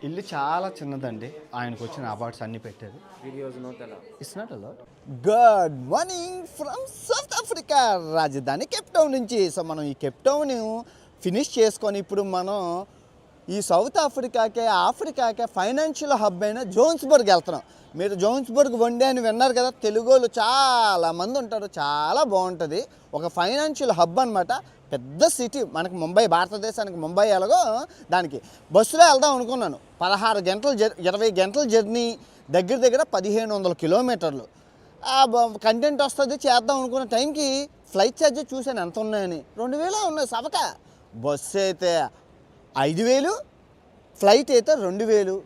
ఇల్లు చాలా చిన్నదండి. ఆయనకు వచ్చిన అవార్డ్స్ అన్ని పెట్టారు. It's not allowed. Good morning from south Africa రాజధాని కేప్ టౌన్ నుంచి. సో మనం ఈ కేప్ టౌన్ ఫినిష్ చేసుకొని ఇప్పుడు మనం ఈ సౌత్ ఆఫ్రికాకే ఫైనాన్షియల్ హబ్ అయిన జోహాన్స్బర్గ్ వెళ్తున్నాం. మీరు జోహాన్స్బర్గ్ వన్డే అని విన్నారు కదా, తెలుగు వాళ్ళు చాలామంది ఉంటారు. చాలా బాగుంటుంది, ఒక ఫైనాన్షియల్ హబ్ అనమాట. పెద్ద సిటీ మనకి ముంబై, భారతదేశానికి ముంబై ఎలాగో దానికి బస్సులో వెళ్దాం అనుకున్నాను. 16 గంటలు 20 గంటల జర్నీ, దగ్గర 1500 కిలోమీటర్లు. కంటెంట్ వస్తుంది చేద్దాం అనుకున్న టైంకి ఫ్లైట్ ఛార్జెస్ చూశాను ఎంత ఉన్నాయని. 2000 ఉన్నాయి సవక. బస్సు అయితే 5000, ఫ్లైట్ అయితే 2000.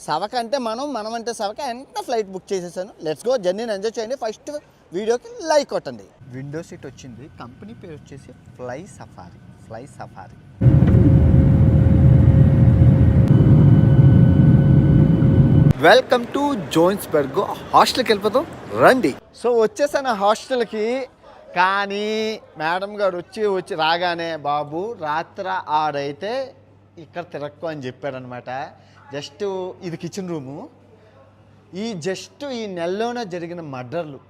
సవక అంటే మనం అంటే సవక. ఎంత ఫ్లైట్ బుక్ చేసేసాను. లెట్స్ గో, జర్నీని ఎంజాయ్ చేయండి. ఫస్ట్ వీడియోకి లైక్ కొట్టండి. విండో సీట్ వచ్చింది. కంపెనీ పేరు వచ్చేసి fly Safari. Welcome to Johannesburg. హాస్టల్కి వెళ్ళిపోతాం రండి. సో వచ్చేసాను హాస్టల్కి. కానీ మేడం గారు వచ్చి రాగానే, బాబు రాత్ర 6 అయితే ఇక్కడ తిరక్కు అని చెప్పారనమాట. జస్ట్ ఇది కిచెన్ రూము. ఈ నెలలోనే జరిగిన మర్డర్లు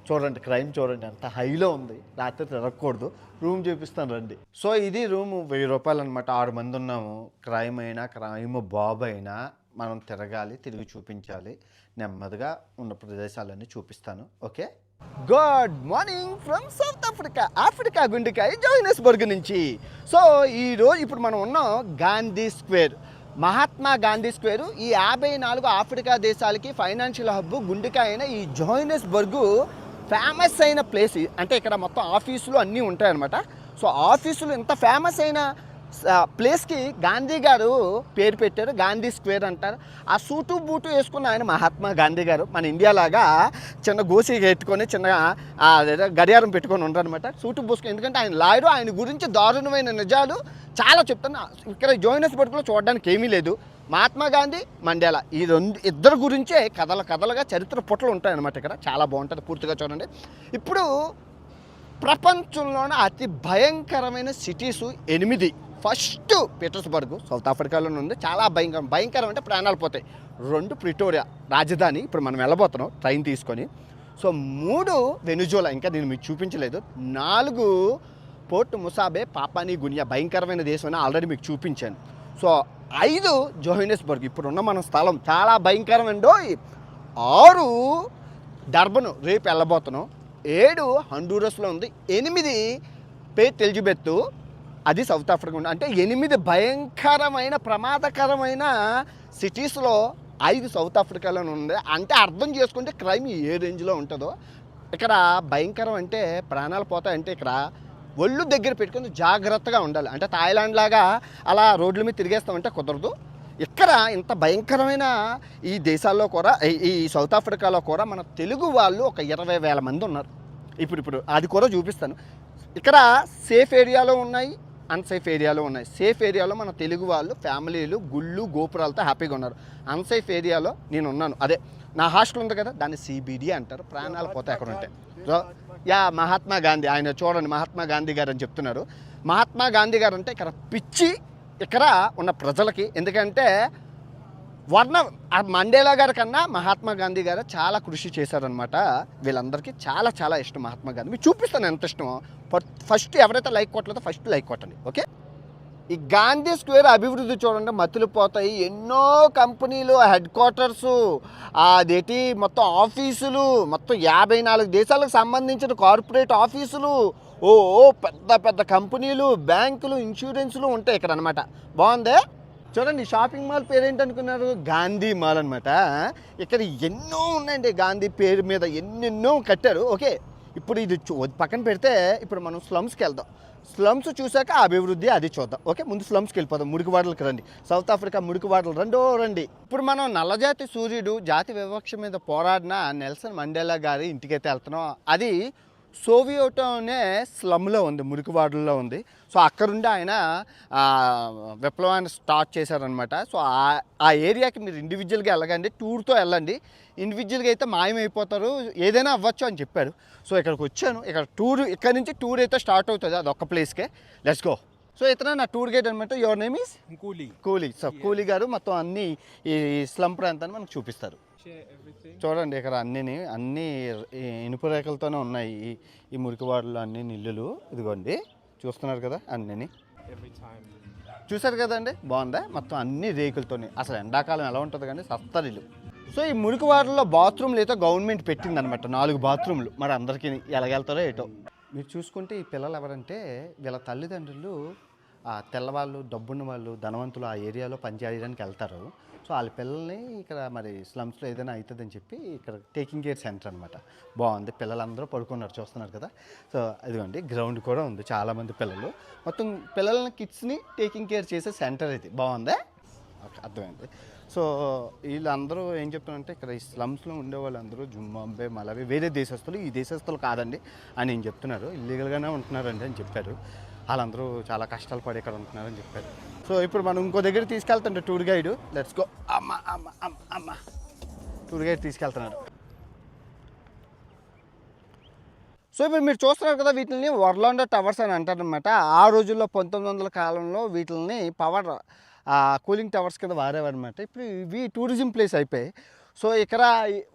చూడండి, క్రైమ్ చూడండి ఎంత హైలో ఉంది. రాత్రి తిరగకూడదు. రూమ్ చూపిస్తాను రండి. సో ఇది రూము, 1000 రూపాయలు అనమాట. 6 మంది ఉన్నాము. క్రైమ్ బాబు అయినా మనం తిరగాలి, తిరిగి చూపించాలి. నెమ్మదిగా ఉన్న ప్రదేశాలన్నీ చూపిస్తాను. Okay, good morning from south Africa గుండెకాయ జోహాన్స్బర్గ్ నుంచి. సో ఈరోజు ఇప్పుడు మనం ఉన్నాం గాంధీ స్క్వేర్, మహాత్మా గాంధీ స్క్వేరు. ఈ 54 ఆఫ్రికా దేశాలకి ఫైనాన్షియల్ హబ్ గుండెకాయ అయిన ఈ జోహాన్స్బర్గ్ ఫేమస్ అయిన ప్లేస్. అంటే ఇక్కడ మొత్తం ఆఫీసులు అన్నీ ఉంటాయన్నమాట. సో ఆఫీసులు ఇంత ఫేమస్ అయిన ప్లేస్కి గాంధీ గారు పేరు పెట్టారు, గాంధీ స్క్వేర్ అంటారు. ఆ సూటు బూటు వేసుకున్న ఆయన మహాత్మా గాంధీ గారు. మన ఇండియాలాగా చిన్న గోసి ఎట్టుకొని చిన్నగా గడియారం పెట్టుకొని ఉంటారనమాట. సూటు బూసుకొని, ఎందుకంటే ఆయన లాయరు. ఆయన గురించి దారుణమైన నిజాలు చాలా చెప్తాను. ఇక్కడ జోహాన్స్బర్గ్లో చూడడానికి ఏమీ లేదు. మహాత్మా గాంధీ, మండేలా, ఈ ఇద్దరు గురించే కథలుగా చరిత్ర పుటలు ఉంటాయన్నమాట. ఇక్కడ చాలా బాగుంటుంది, పూర్తిగా చూడండి. ఇప్పుడు ప్రపంచంలోనే అతి భయంకరమైన సిటీసు 8. ఫస్ట్ పీటర్స్బర్గ్, సౌత్ ఆఫ్రికాలోనే ఉంది. చాలా భయంకరం అంటే ప్రాణాలు పోతాయి. 2 ప్రిటోరియా, రాజధాని. ఇప్పుడు మనం వెళ్ళబోతున్నాం ట్రైన్ తీసుకొని. సో 3 వెనుజులా, ఇంకా నేను మీకు చూపించలేదు. 4 పోర్ట్ ముసాబే, పాపానీ గునియా, భయంకరమైన దేశం అని ఆల్రెడీ మీకు చూపించాను. సో 5 జోహాన్స్బర్గ్, ఇప్పుడున్న మన స్థలం చాలా భయంకరమండో. 6 డర్బన్, రేపు వెళ్ళబోతున్నాం. 7 హండూరస్లో ఉంది. 8 పోర్ట్ ఎలిజబెత్, అది సౌత్ ఆఫ్రికా ఉంది. అంటే 8 భయంకరమైన ప్రమాదకరమైన సిటీస్లో 5 సౌత్ ఆఫ్రికాలోనే ఉంది. అంటే అర్థం చేసుకుంటే క్రైమ్ ఏ రేంజ్లో ఉంటుందో. ఇక్కడ భయంకరం అంటే ప్రాణాలు పోతాయంటే ఇక్కడ ఒళ్ళు దగ్గర పెట్టుకుని జాగ్రత్తగా ఉండాలి. అంటే థాయిలాండ్ లాగా అలా రోడ్ల మీద తిరిగేస్తామంటే కుదరదు. ఇక్కడ ఇంత భయంకరమైన ఈ దేశాల్లో కూడా, ఈ సౌత్ ఆఫ్రికాలో కూడా మన తెలుగు వాళ్ళు ఒక 20,000 మంది ఉన్నారు. ఇప్పుడు అది కూడా చూపిస్తాను. ఇక్కడ సేఫ్ ఏరియాలో ఉన్నాయి, అన్సేఫ్ ఏరియాలో ఉన్నాయి. సేఫ్ ఏరియాలో మన తెలుగు వాళ్ళు ఫ్యామిలీలు గుళ్ళు గోపురాలతో హ్యాపీగా ఉన్నారు. అన్సేఫ్ ఏరియాలో నేను ఉన్నాను. అదే నా హాస్టల్ ఉంది కదా, దాన్ని CBD అంటారు. ప్రాణాలు పోతాయి అక్కడ ఉంటాయి. మహాత్మా గాంధీ, ఆయన చూడండి మహాత్మా గాంధీ గారు అని చెప్తున్నారు. మహాత్మా గాంధీ గారు అంటే ఇక్కడ పిచ్చి ఇక్కడ ఉన్న ప్రజలకి. ఎందుకంటే మండేలా గారి కన్నా మహాత్మా గాంధీ గారు చాలా కృషి చేశారనమాట. వీళ్ళందరికీ చాలా చాలా ఇష్టం మహాత్మా గాంధీ. మీకు చూపిస్తాను ఎంత ఇష్టమో. ఫస్ట్ ఎవరైతే లైక్ కొట్టలేదో ఫస్ట్ లైక్ కొట్టండి. ఓకే, ఈ గాంధీ స్క్వేర్ అభివృద్ధి చూడండి, మతులు పోతాయి. ఎన్నో కంపెనీలు హెడ్ క్వార్టర్సు, అదేంటి మొత్తం ఆఫీసులు, మొత్తం 54 దేశాలకు సంబంధించిన కార్పొరేట్ ఆఫీసులు, పెద్ద పెద్ద కంపెనీలు, బ్యాంకులు, ఇన్సూరెన్సులు ఉంటాయి ఇక్కడ అనమాట. బాగుందే చూడండి. షాపింగ్ మాల్ పేరు ఏంటనుకున్నారు? గాంధీ మాల్ అనమాట. ఇక్కడ ఎన్నో ఉన్నాయండి గాంధీ పేరు మీద, ఎన్నెన్నో కట్టారు. ఓకే, ఇప్పుడు ఇది పక్కన పెడితే ఇప్పుడు మనం స్లమ్స్కి వెళ్దాం. స్లమ్స్ చూసాక అభివృద్ధి అది చూద్దాం. ఓకే, ముందు స్లమ్స్కి వెళ్ళిపోదాం. మురికివాడలకు రండి. సౌత్ ఆఫ్రికా మురికివాడలు రండి. ఇప్పుడు మనం నల్లజాతి సూర్యుడు జాతి వివక్ష మీద పోరాడిన నెల్సన్ మండేలా గారి ఇంటికైతే వెళ్తున్నాం. అది సోవియటోనే స్లమ్లో ఉంది, మురికివాడల్లో ఉంది. సో అక్కడుండి ఆయన విప్లవాన్ని స్టార్ట్ చేశారనమాట. సో ఆ ఏరియాకి మీరు ఇండివిజువల్గా వెళ్ళకండి, టూర్తో వెళ్ళండి. ఇండివిజువల్గా అయితే మాయమైపోతారు, ఏదైనా అవ్వచ్చు అని చెప్పారు. సో ఇక్కడికి వచ్చాను. ఇక్కడ నుంచి టూర్ అయితే స్టార్ట్ అవుతుంది, అది ఒక్క ప్లేస్కే. Let's go. సో ఇతను నా టూర్ గైడ్ అనమాట. యువర్ నేమ్ ఈస్ కూలీ. సో కూలీ గారు మొత్తం అన్ని ఈ స్లమ్ ప్రాంతాన్ని మనకు చూపిస్తారు. చూడండి ఇక్కడ అన్ని ఇనుప రేఖలతోనే ఉన్నాయి ఈ మురికివాడలు అన్ని ఇల్లులు. ఇదిగోండి చూస్తున్నారు కదా అన్నీ చూసారు కదండి, బాగుందా? మొత్తం అన్ని రేకులతోనే. అసలు ఎండాకాలం ఎలా ఉంటుంది కానీ సస్తరిల్లు. సో ఈ మురికివాడల్లో బాత్రూమ్లు అయితే గవర్నమెంట్ పెట్టిందనమాట, 4 బాత్రూమ్లు. మరి అందరికీ ఎలాగెళ్తారో ఏటో. మీరు చూసుకుంటే ఈ పిల్లలు ఎవరంటే వీళ్ళ తల్లిదండ్రులు తెల్లవాళ్ళు, డబ్బున్న వాళ్ళు, ధనవంతులు ఆ ఏరియాలో పనిచేయడానికి వెళ్తారు. సో వాళ్ళ పిల్లల్ని ఇక్కడ మరి స్లమ్స్లో ఏదైనా అవుతుందని చెప్పి ఇక్కడ టేకింగ్ కేర్ సెంటర్ అనమాట. బాగుంది, పిల్లలందరూ పడుకున్నారు చూస్తున్నారు కదా. సో అదిగోండి గ్రౌండ్ కూడా ఉంది, చాలామంది పిల్లలు. మొత్తం పిల్లల్ని కిడ్స్ని టేకింగ్ కేర్ చేసే సెంటర్ ఇది. బాగుందా? అర్థమైంది. సో వీళ్ళందరూ ఏం చెప్తున్నారంటే ఇక్కడ ఈ స్లమ్స్లో ఉండే వాళ్ళందరూ జింబాబ్వే, మలావి వేరే దేశస్తులు, ఈ దేశస్తులు కాదండి అని నేను చెప్తున్నారు. ఇల్లీగల్గానే ఉంటున్నారండి అని చెప్పారు. వాళ్ళందరూ చాలా కష్టాలు పడి ఇక్కడ ఉంటున్నారని చెప్పారు. సో ఇప్పుడు మనం ఇంకో దగ్గర తీసుకెళ్తుంటే టూర్ గైడ్. Let's go. అమ్మ టూర్ గైడ్ తీసుకెళ్తున్నాడు. సో ఇప్పుడు మీరు చూస్తున్నారు కదా, వీటిని వర్లాండో టవర్స్ అని అంటారనమాట. ఆ రోజుల్లో 1900 కాలంలో వీటిని పవర్ కూలింగ్ టవర్స్ కింద వాడేవారనమాట. ఇప్పుడు ఇవి టూరిజం ప్లేస్ అయిపోయి. సో ఇక్కడ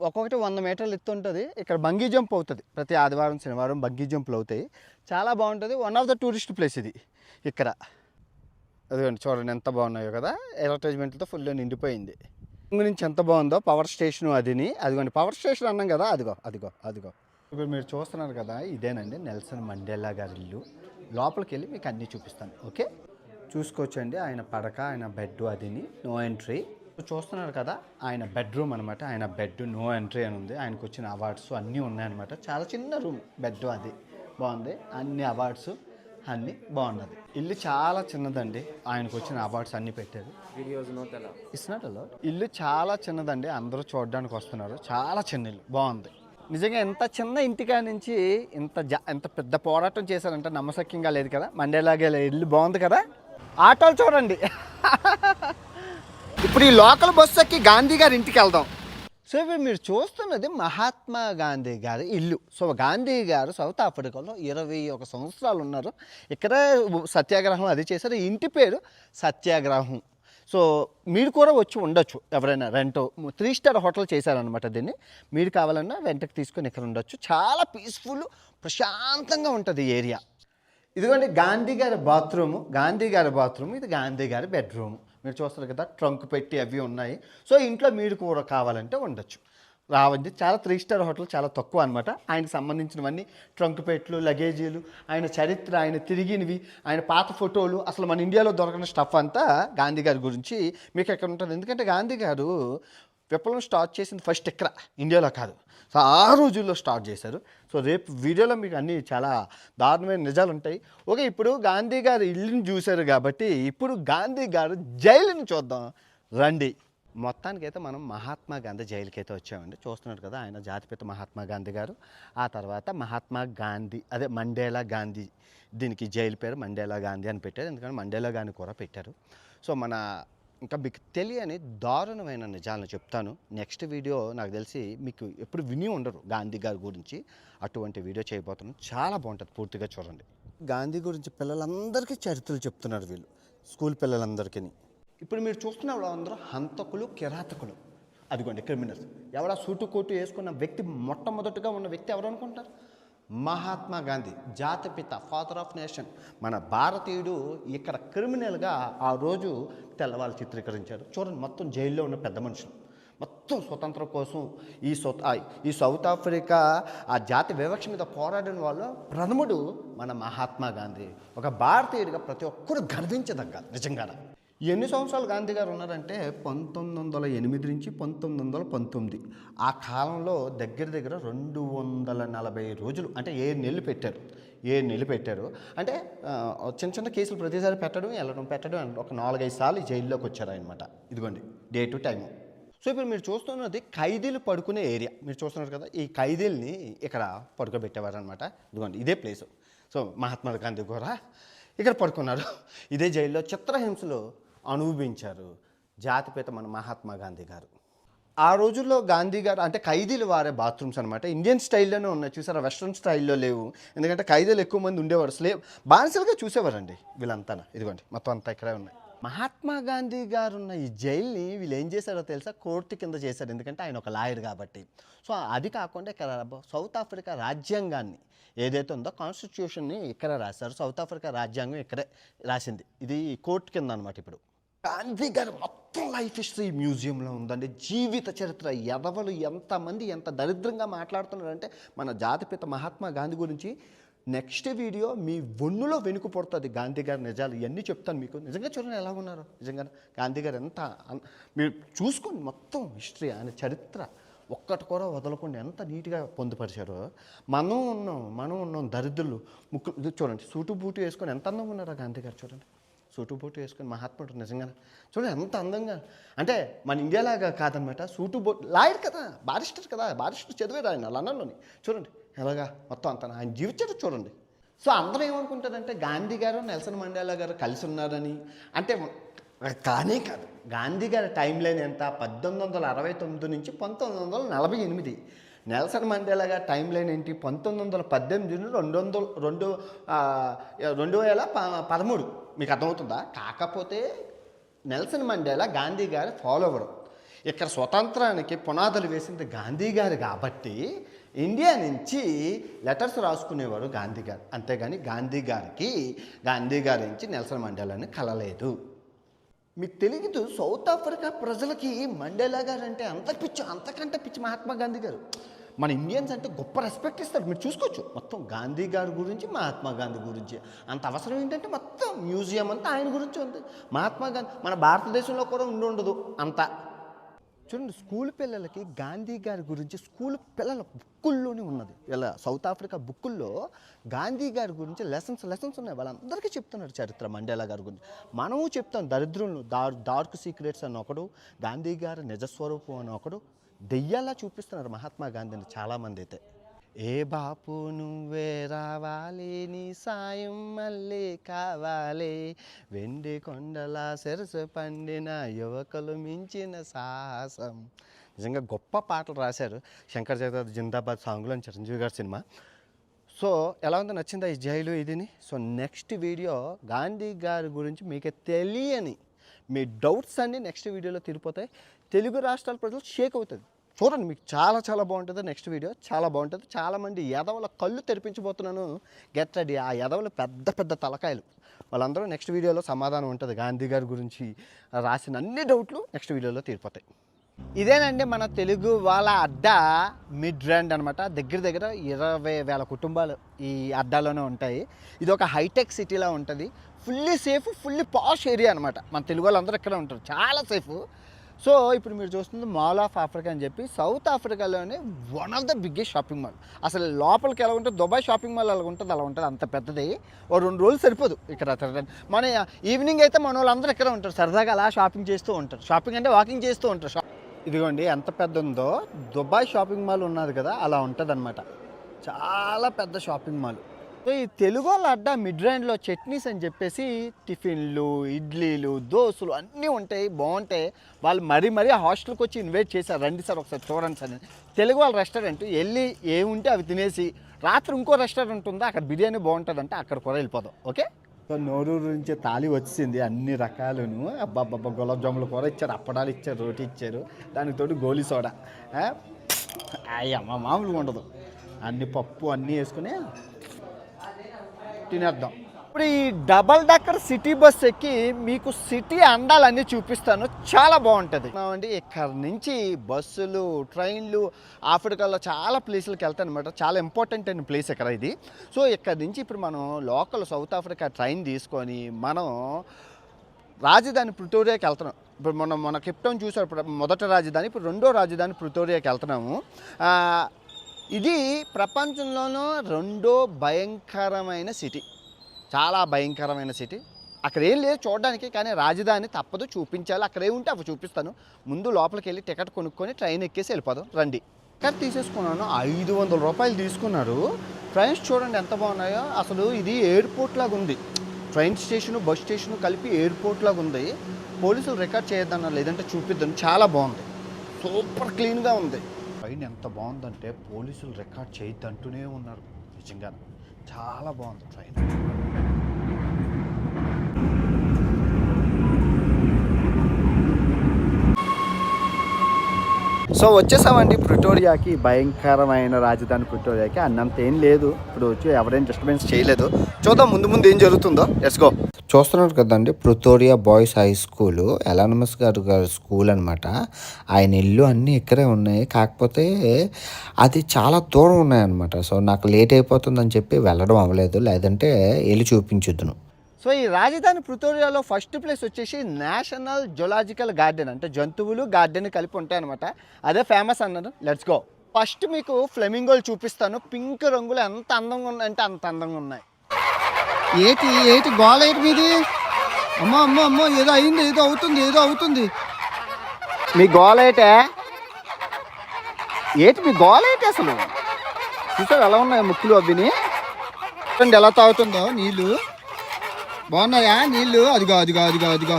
ఒక్కొక్కటి 100 మీటర్లు ఎత్తు ఉంటుంది. ఇక్కడ బంగీ జంప్ అవుతుంది, ప్రతి ఆదివారం శనివారం బంగీ జంప్లు అవుతాయి. చాలా బాగుంటుంది. One of the tourist place ఇది ఇక్కడ. అదిగోండి చూడండి ఎంత బాగున్నాయో కదా, అడ్వర్టైజ్మెంట్లతో ఫుల్ నిండిపోయింది. నుంచి ఎంత బాగుందో పవర్ స్టేషన్ అదిని. అదిగోండి పవర్ స్టేషన్ అన్నాం కదా, అదిగో. ఇప్పుడు మీరు చూస్తున్నారు కదా, ఇదేనండి నెల్సన్ మండేలా గారి ఇల్లు. లోపలికి వెళ్ళి మీకు అన్నీ చూపిస్తాను. ఓకే, చూసుకోవచ్చండి. ఆయన పడక, ఆయన బెడ్ అదిని, నో ఎంట్రీ. చూస్తున్నారు కదా, ఆయన బెడ్రూమ్ అనమాట. ఆయన బెడ్ నో ఎంట్రీ అని ఉంది. ఆయనకు వచ్చిన అవార్డ్స్ అన్నీ ఉన్నాయన్నమాట. చాలా చిన్న రూమ్, బెడ్ అది బాగుంది. అన్ని అవార్డ్స్ అన్నీ బాగున్నది. ఇల్లు చాలా చిన్నదండి. ఆయనకు వచ్చిన అవార్డ్స్ అన్నీ పెట్టారు. It's not allowed. ఇల్లు చాలా చిన్నదండి, అందరూ చూడడానికి వస్తున్నారు. చాలా చిన్న ఇల్లు, బాగుంది. నిజంగా ఎంత చిన్న ఇంటికా నుంచి ఎంత పెద్ద పోరాటం చేశారంటే నమ్మశక్యంగా లేదు కదా. మండేలాగే ఇల్లు బాగుంది కదా. ఆటోలు చూడండి. ఇప్పుడు ఈ లోకల్ బస్సు ఎక్కి గాంధీ గారి ఇంటికి వెళ్దాం. సో ఇప్పుడు మీరు చూస్తున్నది మహాత్మా గాంధీ గారి ఇల్లు. సో గాంధీ గారు సౌత్ ఆఫ్రికాలో 21 సంవత్సరాలు ఉన్నారు. ఇక్కడే సత్యాగ్రహం అది చేశారు. ఇంటి పేరు సత్యాగ్రహం. సో మీరు కూడా వచ్చి ఉండొచ్చు, ఎవరైనా రెంట్ 3 స్టార్ హోటల్ చేశారనమాట దీన్ని. మీరు కావాలన్నా రెంట్కి తీసుకొని ఇక్కడ ఉండొచ్చు. చాలా పీస్ఫుల్, ప్రశాంతంగా ఉంటుంది ఏరియా. ఇదిగోండి గాంధీ గారి బాత్రూము. ఇది గాంధీ గారి బెడ్రూము. మీరు చూస్తారు కదా, ట్రంక్ పెట్టి అవి ఉన్నాయి. సో ఇంట్లో మీరు కూడా కావాలంటే ఉండొచ్చు, రావండి. చాలా 3 స్టార్ హోటల్, చాలా తక్కువ అనమాట. ఆయనకు సంబంధించినవన్నీ ట్రంక్ పెట్లు, లగేజీలు, ఆయన చరిత్ర, ఆయన తిరిగినవి, ఆయన పాత ఫోటోలు, అసలు మన ఇండియాలో దొరకని స్టఫ్ అంతా గాంధీ గారి గురించి మీకు ఎక్కడ ఉంటుంది. ఎందుకంటే గాంధీ గారు విప్లవం స్టార్ట్ చేసింది ఫస్ట్ ఇక్కడ, ఇండియాలో కాదు. సో ఆ రోజుల్లో స్టార్ట్ చేశారు. సో రేపు వీడియోలో మీకు అన్నీ చాలా దారుణమైన నిజాలు ఉంటాయి. ఓకే, ఇప్పుడు గాంధీ గారు ఇల్లుని చూశారు కాబట్టి ఇప్పుడు గాంధీ గారు జైలుని చూద్దాం రండి. మొత్తానికైతే మనం మహాత్మా గాంధీ జైలుకి అయితే వచ్చామండి. చూస్తున్నారు కదా, ఆయన జాతిపిత మహాత్మా గాంధీ గారు. ఆ తర్వాత మహాత్మా గాంధీ, అదే మండేలా గాంధీ, దీనికి జైలు పేరు మండేలా గాంధీ అని పెట్టారు. ఎందుకంటే మండేలా గాంధీ కూడా పెట్టారు. సో ఇంకా మీకు తెలియని దారుణమైన నిజాలను చెప్తాను. నెక్స్ట్ వీడియో నాకు తెలిసి మీకు ఎప్పుడు విని ఉండరు గాంధీ గారి గురించి. అటువంటి వీడియో చేయబోతున్నాను, చాలా బాగుంటుంది, పూర్తిగా చూడండి. గాంధీ గురించి పిల్లలందరికీ చరిత్రలు చెప్తున్నారు వీళ్ళు, స్కూల్ పిల్లలందరికీ. ఇప్పుడు మీరు చూస్తున్న వాళ్ళందరూ హంతకులు, కిరాతకులు. అదిగోండి క్రిమినల్స్. ఎవడా సూటు కోటు వేసుకున్న వ్యక్తి, మొట్టమొదటిగా ఉన్న వ్యక్తి ఎవరు అనుకుంటారు? మహాత్మా గాంధీ, జాతిపిత, ఫాదర్ ఆఫ్ నేషన్. మన భారతీయుడు ఇక్కడ క్రిమినల్గా ఆ రోజు తెల్లవాళ్ళు చిత్రీకరించారు. చూడండి, మొత్తం జైల్లో ఉన్న పెద్ద మనుషులు, మొత్తం స్వతంత్రం కోసం ఈ సౌత్ ఆఫ్రికా ఆ జాతి వివక్ష మీద పోరాడిన వాళ్ళు ప్రథముడు మన మహాత్మా గాంధీ. ఒక భారతీయుడిగా ప్రతి ఒక్కరు గర్వించదగ్గ నిజంగా. ఎన్ని సంవత్సరాలు గాంధీ గారు ఉన్నారంటే 1908 నుంచి 1919. ఆ కాలంలో దగ్గర 240 రోజులు, అంటే 7 నెలలు పెట్టారు. అంటే చిన్న చిన్న కేసులు ప్రతిసారి పెట్టడం ఒక 4-5 సార్లు జైల్లోకి వచ్చారు అనమాట. ఇదిగోండి డే టు టైము. సో ఇప్పుడు మీరు చూస్తున్నది ఖైదీలు పడుకునే ఏరియా. మీరు చూస్తున్నారు కదా, ఈ ఖైదీల్ని ఇక్కడ పడుకోబెట్టేవారు అనమాట. ఇదిగోండి ఇదే ప్లేసు. సో మహాత్మా గాంధీ కూడా ఇక్కడ పడుకున్నారు. ఇదే జైల్లో చిత్రహింసలు అనుభవించారు జాతిపిత మన మహాత్మా గాంధీ గారు. ఆ రోజుల్లో గాంధీ గారు అంటే ఖైదీలు వారే బాత్రూమ్స్ అనమాట ఇండియన్ స్టైల్లోనే ఉన్నాయి చూసారా, వెస్ట్రన్ స్టైల్లో లేవు. ఎందుకంటే ఖైదీలు ఎక్కువ మంది ఉండేవారు, బానిసలుగా చూసేవారండి వీళ్ళంతా. ఇదిగోండి మొత్తం అంతా ఇక్కడే ఉన్నాయి. మహాత్మా గాంధీ గారు ఉన్న ఈ జైల్ని వీళ్ళు ఏం చేశారో తెలుసా, కోర్టు కింద చేశారు. ఎందుకంటే ఆయన ఒక లాయర్ కాబట్టి. సో అది కాకుండా ఇక్కడ సౌత్ ఆఫ్రికా రాజ్యాంగాన్ని ఏదైతే ఉందో కాన్స్టిట్యూషన్ని ఇక్కడ రాశారు. సౌత్ ఆఫ్రికా రాజ్యాంగం ఇక్కడే రాసింది. ఇది కోర్టు కింద అనమాట. ఇప్పుడు గాంధీ గారు మొత్తం లైఫ్ హిస్టరీ మ్యూజియంలో ఉందండి. జీవిత చరిత్ర ఎదవలు ఎంతమంది ఎంత దరిద్రంగా మాట్లాడుతున్నారంటే మన జాతిపిత మహాత్మా గాంధీ గురించి నెక్స్ట్ వీడియో మీ ఒన్నులో వెనుక పడుతుంది. గాంధీ గారి నిజాలు ఇవన్నీ చెప్తాను మీకు. నిజంగా చూడండి ఎలా ఉన్నారు. నిజంగా గాంధీ గారు ఎంత మీరు చూసుకోండి మొత్తం హిస్టరీ, ఆయన చరిత్ర ఒక్కటి కూడా వదలకుండా ఎంత నీట్గా పొందుపరిచారో. మనం ఉన్నాం దరిద్రులు. ముక్కు చూడండి, సూటు బూటు వేసుకొని ఎంత అందంగా ఉన్నారో గాంధీ గారు. చూడండి సూటు బూటు వేసుకొని మహాత్ముడు నిజంగా చూడండి ఎంత అందంగా. అంటే మన ఇండియాలాగా కాదనమాట. సూటు బూటు లాయర్ కదా, బారిస్టర్ కదా, బారిస్టర్ చదివారు ఆయన లండన్లోని. చూడండి ఎలాగా మొత్తం అంతా ఆయన జీవించారు చూడండి. సో అందరూ ఏమనుకుంటారంటే గాంధీ గారు నెల్సన్ మండేలా గారు కలిసి ఉన్నారని. అంటే కానీ కాదు. గాంధీ గారి టైం లైన్ ఎంత, 1869 నుంచి 1948. నెల్సన్ మండేలా గారి టైం లైన్ ఏంటి, 1918 నుండి 2013. మీకు అర్థమవుతుందా? కాకపోతే నెల్సన్ మండేలా గాంధీ గారి ఫాలోవర్. ఇక్కడ స్వతంత్రానికి పునాదులు వేసింది గాంధీ గారు కాబట్టి ఇండియా నుంచి లెటర్స్ రాసుకునేవారు గాంధీ గారు. అంతేగాని గాంధీ గారి నుంచి నెల్సన్ మండేలాని కలలేదు. మీకు తెలియదు, సౌత్ ఆఫ్రికా ప్రజలకి మండేలా గారు అంటే అంతకంటే పిచ్చి మహాత్మా గాంధీ గారు. మన ఇండియన్స్ అంటే గొప్ప రెస్పెక్ట్ ఇస్తారు. మీరు చూసుకోవచ్చు మొత్తం గాంధీ గారి గురించి, మహాత్మా గాంధీ గురించి అంత అవసరం ఏంటంటే మొత్తం మ్యూజియం అంతా ఆయన గురించి ఉంది. మహాత్మా గాంధీ మన భారతదేశంలో కూడా ఉండదు అంతా. చూడండి స్కూల్ పిల్లలకి గాంధీ గారి గురించి స్కూల్ పిల్లల బుక్కుల్లోనే ఉన్నది. ఇలా సౌత్ ఆఫ్రికా బుక్కుల్లో గాంధీ గారి గురించి లెసన్స్ ఉన్నాయి. వాళ్ళందరికీ చెప్తున్నారు చరిత్ర మండేలా గారి గురించి. మనము చెప్తాం దరిద్రులను, డార్క్ సీక్రెట్స్ అని ఒకడు, గాంధీ గారి నిజస్వరూపం అని ఒకడు, దెయ్యాలా చూపిస్తున్నారు మహాత్మా గాంధీని చాలామంది అయితే. ఏ బాపు నువ్వే రావాలి, నీ సాయం మళ్ళీ కావాలి, వెండి కొండల సెరస పండిన యువకులు మించిన సాహసం. నిజంగా గొప్ప పాటలు రాశారు. శంకర్ జగదాథ్ జిందాబాద్ సాంగ్లో చిరంజీవి గారి సినిమా. సో ఎలా ఉందో, నచ్చిందా ఈ జైలు ఇదిని? సో నెక్స్ట్ వీడియో గాంధీ గారి గురించి మీకు తెలియని మీ డౌట్స్ అన్నీ నెక్స్ట్ వీడియోలో తీరిపోతాయి. తెలుగు రాష్ట్రాల ప్రజలు షేక్ అవుతుంది. చూడండి మీకు చాలా బాగుంటుంది. నెక్స్ట్ వీడియో చాలా బాగుంటుంది. చాలామంది ఎదవల కళ్ళు తెరిపించబోతున్నాను. Get ready. ఆ ఎదవలు పెద్ద తలకాయలు వాళ్ళందరూ నెక్స్ట్ వీడియోలో సమాధానం ఉంటుంది. గాంధీ గారి గురించి రాసిన అన్ని డౌట్లు నెక్స్ట్ వీడియోలో తీరిపోతాయి. ఇదేనండి మన తెలుగు వాళ్ళ అడ్డా మిడ్ ర్యాండ్ అనమాట. దగ్గర 20,000 కుటుంబాలు ఈ అడ్డాలోనే ఉంటాయి. ఇది ఒక హైటెక్ సిటీలా ఉంటుంది. ఫుల్లీ సేఫ్, ఫుల్లీ పాష్ ఏరియా అనమాట. మన తెలుగు వాళ్ళందరూ ఇక్కడ ఉంటారు, చాలా సేఫ్. సో ఇప్పుడు మీరు చూస్తుంది మాల్ ఆఫ్ ఆఫ్రికా అని చెప్పి సౌత్ ఆఫ్రికాలోనే one of the biggest shopping mall. అసలు లోపలికి ఎలా ఉంటుంది, దుబాయ్ షాపింగ్ మాల్ అలా ఉంటుంది అంత పెద్దది. ఓ 2 రోజులు సరిపోదు ఇక్కడ తిరగడానికి. మన ఈవినింగ్ అయితే మన వాళ్ళందరూ ఇక్కడ ఉంటారు, సరదాగా అలా షాపింగ్ చేస్తూ ఉంటారు. షాపింగ్ అంటే వాకింగ్ చేస్తూ ఉంటారు. ఇదిగోండి ఎంత పెద్ద ఉందో, దుబాయ్ షాపింగ్ మాల్ ఉన్నది కదా అలా ఉంటుంది అనమాట. చాలా పెద్ద షాపింగ్ మాల్. సో ఈ తెలుగు వాళ్ళ అడ్డా మిడ్ ర్యాండ్లో చట్నీస్ అని చెప్పేసి టిఫిన్లు, ఇడ్లీలు, దోశలు అన్నీ ఉంటాయి, బాగుంటాయి. వాళ్ళు మరీ హాస్టల్కి వచ్చి ఇన్వైట్ చేశారు, రండి సార్ ఒకసారి చూడండి సార్. తెలుగు వాళ్ళ రెస్టారెంట్ వెళ్ళి ఏముంటే అవి తినేసి రాత్రి ఇంకో రెస్టారెంట్ ఉందా అక్కడ బిర్యానీ బాగుంటుందంటే అక్కడ కూడా వెళ్ళిపోదాం. ఓకే. సో నోరూరు నుంచి తాళి వచ్చింది అన్ని రకాలను. అబ్బాబ్బా గులాబ్ జాములు కూర ఇచ్చారు, అప్పడాలు ఇచ్చారు, రోటీ ఇచ్చారు, దానికి తోడు గోలీ సోడా. అమ్మ మామూలుగా ఉండదు. అన్ని పప్పు అన్నీ వేసుకుని తినేద్దాం. ఇప్పుడు ఈ డబల్ డక్కర్ సిటీ బస్ ఎక్కి మీకు సిటీ అందాలన్నీ చూపిస్తాను, చాలా బాగుంటుంది అండి. ఇక్కడ నుంచి బస్సులు, ట్రైన్లు ఆఫ్రికాలో చాలా ప్లేసులకి వెళ్తాను అనమాట. చాలా ఇంపార్టెంట్ అయిన ప్లేస్ ఇక్కడ ఇది. సో ఇక్కడ నుంచి ఇప్పుడు మనం లోకల్ సౌత్ ఆఫ్రికా ట్రైన్ తీసుకొని మనం రాజధాని ప్రిటోరియాకి వెళ్తున్నాం. ఇప్పుడు మన కెప్టౌన్ చూసారు, ఇప్పుడు మొదటి రాజధాని, ఇప్పుడు రెండో రాజధాని ప్రిటోరియాకి వెళ్తున్నాము. ఇది ప్రపంచంలోనూ రెండో భయంకరమైన సిటీ, చాలా భయంకరమైన సిటీ. అక్కడ ఏం లేదు చూడడానికి, కానీ రాజధాని తప్పదు, చూపించాలి. అక్కడ ఏముంటే అవి చూపిస్తాను. ముందు లోపలికి వెళ్ళి టికెట్ కొనుక్కొని ట్రైన్ ఎక్కేసి వెళ్ళిపోదాం రండి. టికెట్ తీసేసుకున్నాను, 500 రూపాయలు తీసుకున్నారు. ట్రైన్స్ చూడండి ఎంత బాగున్నాయో. అసలు ఇది ఎయిర్పోర్ట్ లాగా ఉంది. ట్రైన్ స్టేషను, బస్ స్టేషను కలిపి ఎయిర్పోర్ట్ లాగా ఉంది. పోలీసులు రికార్డ్ చేయొద్దన్నారు, లేదంటే చూపిద్దాం. చాలా బాగుంది. సూపర్ క్లీన్గా ఉంది. పైన ఎంత బాగుందంటే పోలీసులు రికార్డ్ చేయొద్దంటూనే ఉన్నారు. నిజంగా చాలా బాగుంది ట్రైన్. సో వచ్చేసామండి ప్రిటోరియాకి, భయంకరమైన రాజధాని ప్రిటోరియాకి. అన్నంత ఏం లేదు, ఇప్పుడు వచ్చి ఎవరైనా డిస్టర్బెన్స్ చేయలేదు. చూద్దాం ముందు ముందు ఏం జరుగుతుందో. Let's go. చూస్తున్నారు కదండి ప్రిటోరియా బాయ్స్ హై స్కూల్, ఎలానమస్ గారు స్కూల్ అనమాట. ఆయన ఇల్లు అన్నీ ఇక్కడే ఉన్నాయి, కాకపోతే అది చాలా దూరం ఉన్నాయన్నమాట. సో నాకు లేట్ అయిపోతుందని చెప్పి వెళ్ళడం అవ్వలేదు, లేదంటే వెళ్ళి చూపించుద్దును. సో ఈ రాజధాని ప్రిటోరియాలో ఫస్ట్ ప్లేస్ వచ్చేసి నేషనల్ జులాజికల్ గార్డెన్, అంటే జంతువులు గార్డెన్ కలిపి ఉంటాయన్నమాట. అదే ఫేమస్ అన్నారు. Let's go. ఫస్ట్ మీకు ఫ్లెమింగోలు చూపిస్తాను. పింక్ రంగులు ఎంత అందంగా ఉన్నాయంటే అంత అందంగా ఉన్నాయి. ఏటి గోల ఏంటి మీది? అమ్మో అమ్మో అమ్మో, ఏదో అయింది, ఏదో అవుతుంది. మీ గోల ఏటి మీ గోల ఏంటి అసలు? చూసారు ఎలా ఉన్నాయి ముక్కులు అవిని? ఎలా తాగుతుందో నీళ్ళు. బాగున్నాయా నీళ్ళు? అదిగో.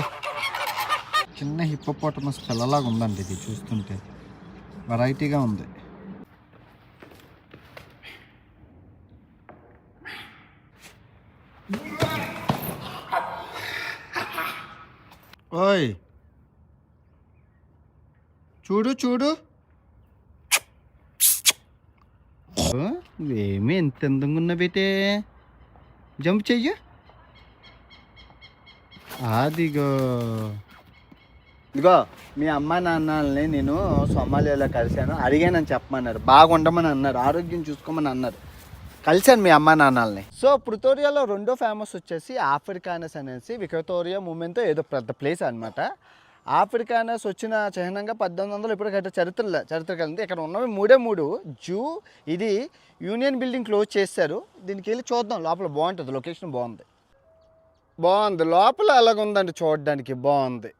చిన్న హిప్పోపోటమస్ పిల్లలాగా ఉందండి ఇది, చూస్తుంటే వెరైటీగా ఉంది. ఓయ్ చూడు ఏమి ఎంత అందంగా ఉన్నా బేటే. జంప్ చెయ్యి. అదిగో ఇదిగో మీ అమ్మ నాన్నల్ని నేను సోమాలియాలో కలిశాను, అడిగానని చెప్పమన్నారు. బాగుండమని అన్నారు, ఆరోగ్యం చూసుకోమని అన్నారు. కలిశాను మీ అమ్మ నాన్నల్ని. సో ప్రిటోరియాలో రెండో ఫేమస్ వచ్చేసి ఆఫ్రికానస్ అనేసి విక్టోరియా మూమెంట్తో ఏదో పెద్ద ప్లేస్ అనమాట. ఆఫ్రికానస్ వచ్చిన చిహ్నంగా 1800 ఇప్పుడు గట్ట చరిత్ర కలిగింది. ఇక్కడ ఉన్నవి మూడు జూ. ఇది యూనియన్ బిల్డింగ్ క్లోజ్ చేశారు. దీనికి వెళ్ళి చూద్దాం, లోపల బాగుంటుంది, లొకేషన్ బాగుంది. లోపల అలాగుందండి, చూడడానికి బాగుంది.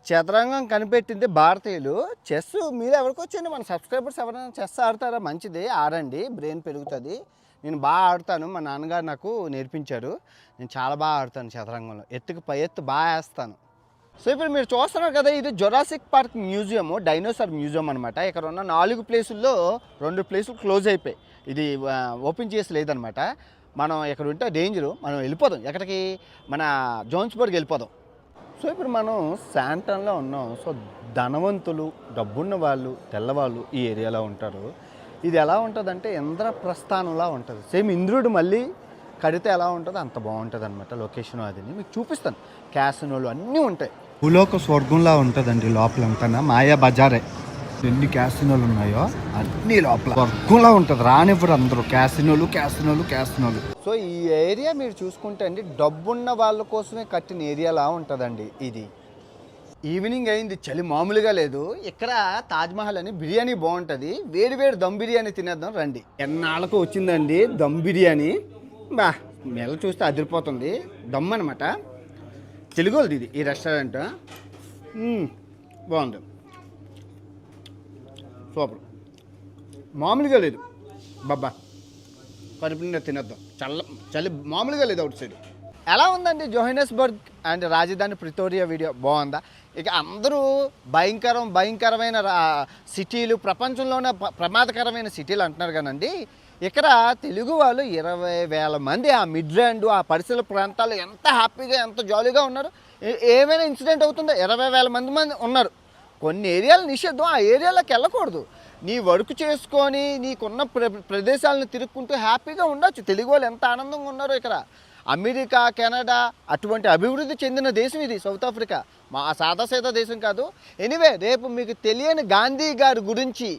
చదరంగం కనిపెట్టింది భారతీయులు. చెస్ మీరు ఎవరికి వచ్చండి, మన సబ్స్క్రైబర్స్ ఎవరైనా చెస్ ఆడతారా? మంచిది, ఆడండి, బ్రెయిన్ పెరుగుతుంది. నేను బాగా ఆడతాను, మా నాన్నగారు నాకు నేర్పించారు. నేను చాలా బాగా ఆడతాను చదరంగంలో, ఎత్తుకు పై ఎత్తు బాగా వేస్తాను. సో ఇప్పుడు మీరు చూస్తున్నారు కదా, ఇది Jurassic park museum, dinosaur museum అనమాట. ఇక్కడ ఉన్న 4 ప్లేసుల్లో 2 ప్లేసులు క్లోజ్ అయిపోయి, ఇది ఓపెన్ చేసి లేదనమాట. మనం ఇక్కడ ఉంటే డేంజరు, మనం వెళ్ళిపోదాం ఎక్కడికి, మన జోన్స్బర్గ్ వెళ్ళిపోదాం. సో ఇప్పుడు మనం శాంటన్లో ఉన్నాం. సో ధనవంతులు, డబ్బున్న వాళ్ళు, తెల్లవాళ్ళు ఈ ఏరియాలో ఉంటారు. ఇది ఎలా ఉంటుందంటే ఇంద్రప్రస్థానంలా ఉంటుంది. సేమ్ ఇంద్రుడు మళ్ళీ కడితే ఎలా ఉంటుందో అంత బాగుంటుంది అనమాట లొకేషన్. అది మీకు చూపిస్తాను. క్యాసినోలు అన్నీ ఉంటాయి. భూలోక స్వర్గంలా ఉంటుందండి లోపలంతా. మాయా బజారే, ఎన్ని క్యాసినోలు ఉన్నాయో అన్ని లోపల స్వర్గంలా ఉంటుంది. రానివ్వరు అందరూ, క్యాసినోలు. సో ఈ ఏరియా మీరు చూసుకుంటే అండి, డబ్బున్న వాళ్ళ కోసమే కట్టిన ఏరియాలా ఉంటుందండి ఇది. ఈవినింగ్ అయింది, చలి మామూలుగా లేదు. ఇక్కడ తాజ్మహల్ అని బిర్యానీ బాగుంటుంది. వేడి దమ్ బిర్యానీ తినేద్దాం రండి. ఎన్నాళ్ళకు వచ్చిందండి దమ్ బిర్యానీ. మెల్ల చూస్తే అదిరిపోతుంది. దమ్ అనమాట, తెలుగుది ఇది. ఈ రెస్టారెంట్ బాగుంది, సూపర్, మామూలుగా లేదు. బాబా కడుపునిండా తినేద్దాం. చలి మామూలుగా లేదు అవుట్ సైడ్. ఎలా ఉందండి జోహానెస్బర్గ్ అండ్ రాజధాని ప్రిటోరియా వీడియో బాగుందా? ఇక అందరూ భయంకరమైన సిటీలు, ప్రపంచంలోనే ప్రమాదకరమైన సిటీలు అంటున్నారు కానండి, ఇక్కడ తెలుగు వాళ్ళు 20,000 మంది ఆ మిడ్లాండ్, ఆ పరిసర ప్రాంతాలు ఎంత హ్యాపీగా, ఎంత జాలీగా ఉన్నారు. ఏమైనా ఇన్సిడెంట్ అవుతుందో, 20,000 మంది ఉన్నారు. కొన్ని ఏరియాలు నిషేధం, ఆ ఏరియాలోకి వెళ్ళకూడదు. నీ వర్క్ చేసుకొని నీకున్న ప్రదేశాలను తిరుక్కుంటూ హ్యాపీగా ఉండొచ్చు. తెలుగు వాళ్ళు ఎంత ఆనందంగా ఉన్నారో ఇక్కడ. అమెరికా, కెనడా అటువంటి అభివృద్ధి చెందిన దేశం ఇది సౌత్ ఆఫ్రికా. మా సాదాసీదా దేశం కాదు. ఎనీవే, రేపు మీకు తెలియని గాంధీ గారి గురించి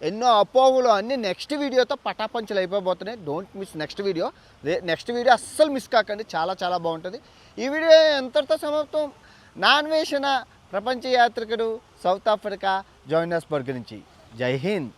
ఎన్నో అపోహలు అన్నీ నెక్స్ట్ వీడియోతో పటాపంచలు అయిపోతున్నాయి. Don't miss next video. Next video అస్సలు మిస్ కాకండి, చాలా బాగుంటుంది. ఈ వీడియో ఎంతటితో సమాప్తం. నా అన్వేషణ ప్రపంచ యాత్రికుడు సౌత్ ఆఫ్రికా జోహానెస్బర్గ్ నుంచి. జై హింద్.